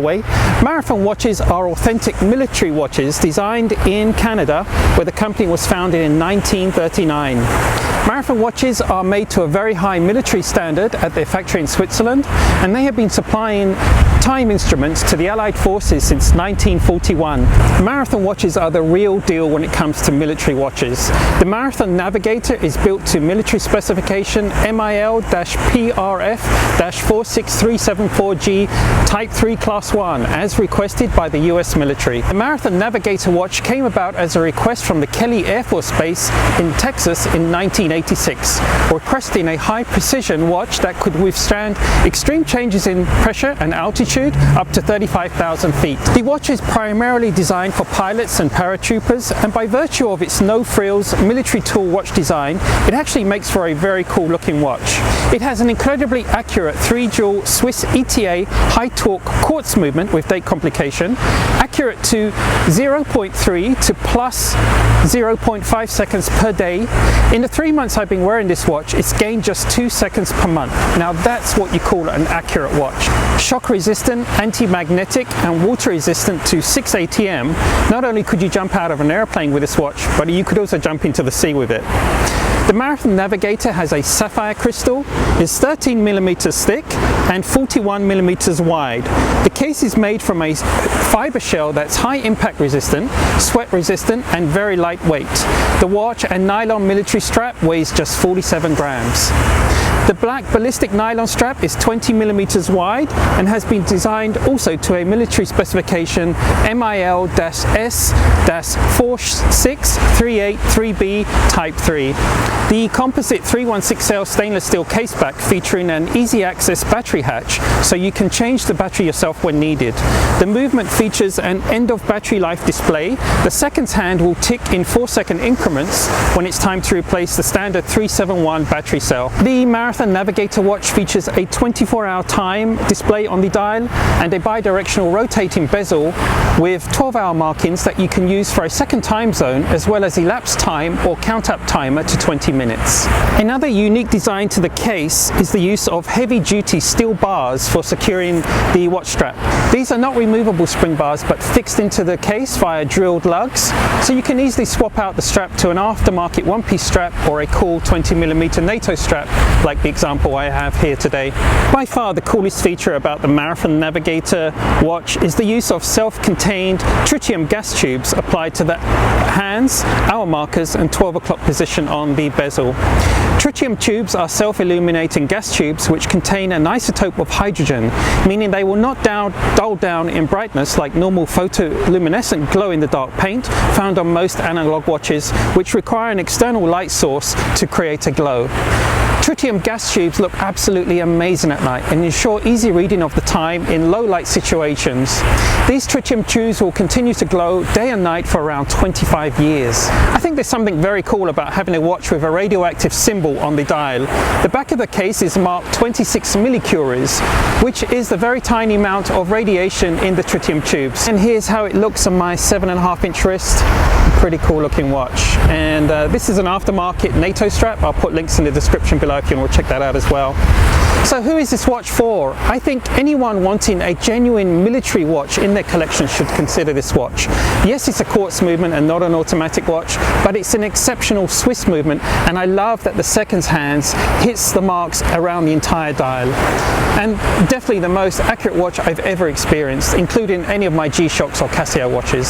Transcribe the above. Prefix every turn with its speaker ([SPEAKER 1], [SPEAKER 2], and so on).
[SPEAKER 1] Marathon watches are authentic military watches designed in Canada, where the company was founded in 1939. Marathon watches are made to a very high military standard at their factory in Switzerland, and they have been supplying time instruments to the Allied forces since 1941. Marathon watches are the real deal when it comes to military watches. The Marathon Navigator is built to military specification MIL-PRF-46374G Type 3 Class 1, as requested by the US military. The Marathon Navigator watch came about as a request from the Kelly Air Force Base in Texas in 1986, requesting a high precision watch that could withstand extreme changes in pressure and altitude up to 35,000 feet. The watch is primarily designed for pilots and paratroopers, and by virtue of its no-frills military tool watch design, it actually makes for a very cool looking watch. It has an incredibly accurate 3-jewel Swiss ETA high-torque quartz movement with date complication, accurate to 0.3 to plus 0.5 seconds per day. In the 3 months I've been wearing this watch, it's gained just 2 seconds per month. Now that's what you call an accurate watch. Shock resistant, anti-magnetic and water resistant to 6 ATM. Not only could you jump out of an airplane with this watch, but you could also jump into the sea with it. The Marathon Navigator has a sapphire crystal, is 13 millimeters thick and 41 millimeters wide. The case is made from a fiber shell that's high impact resistant, sweat resistant and very lightweight. The watch and nylon military strap weighs just 47 grams. The black ballistic nylon strap is 20 millimeters wide and has been designed also to a military specification MIL-S-46383B Type 3. The composite 316L stainless steel caseback featuring an easy access battery hatch, so you can change the battery yourself when needed. The movement features an end of battery life display. The seconds hand will tick in 4-second increments when it's time to replace the standard 371 battery cell. The Marathon Navigator watch features a 24-hour time display on the dial and a bidirectional rotating bezel with 12-hour markings that you can use for a second time zone, as well as elapsed time or count-up timer to 20 minutes. Another unique design to the case is the use of heavy-duty steel bars for securing the watch strap. These are not removable spring bars but fixed into the case via drilled lugs, so you can easily swap out the strap to an aftermarket one-piece strap or a cool 20mm NATO strap like the example I have here today. By far the coolest feature about the Marathon Navigator watch is the use of self-contained tritium gas tubes applied to the hands, hour markers and 12 o'clock position on the bezel. Tritium tubes are self-illuminating gas tubes which contain an isotope of hydrogen, meaning they will not dull down in brightness like normal photoluminescent glow-in-the-dark paint found on most analog watches, which require an external light source to create a glow. Tritium gas tubes look absolutely amazing at night and ensure easy reading of the time in low light situations. These tritium tubes will continue to glow day and night for around 25 years. I think there's something very cool about having a watch with a radioactive symbol on the dial. The back of the case is marked 26 millicuries, which is the very tiny amount of radiation in the tritium tubes. And here's how it looks on my 7.5-inch wrist. Pretty cool looking watch. And this is an aftermarket NATO strap. I'll put links in the description below if you want to check that out as well. So who is this watch for? I think anyone wanting a genuine military watch in their collection should consider this watch. Yes, it's a quartz movement and not an automatic watch, but it's an exceptional Swiss movement, and I love that the seconds hands hits the marks around the entire dial. And definitely the most accurate watch I've ever experienced, including any of my G-Shocks or Casio watches.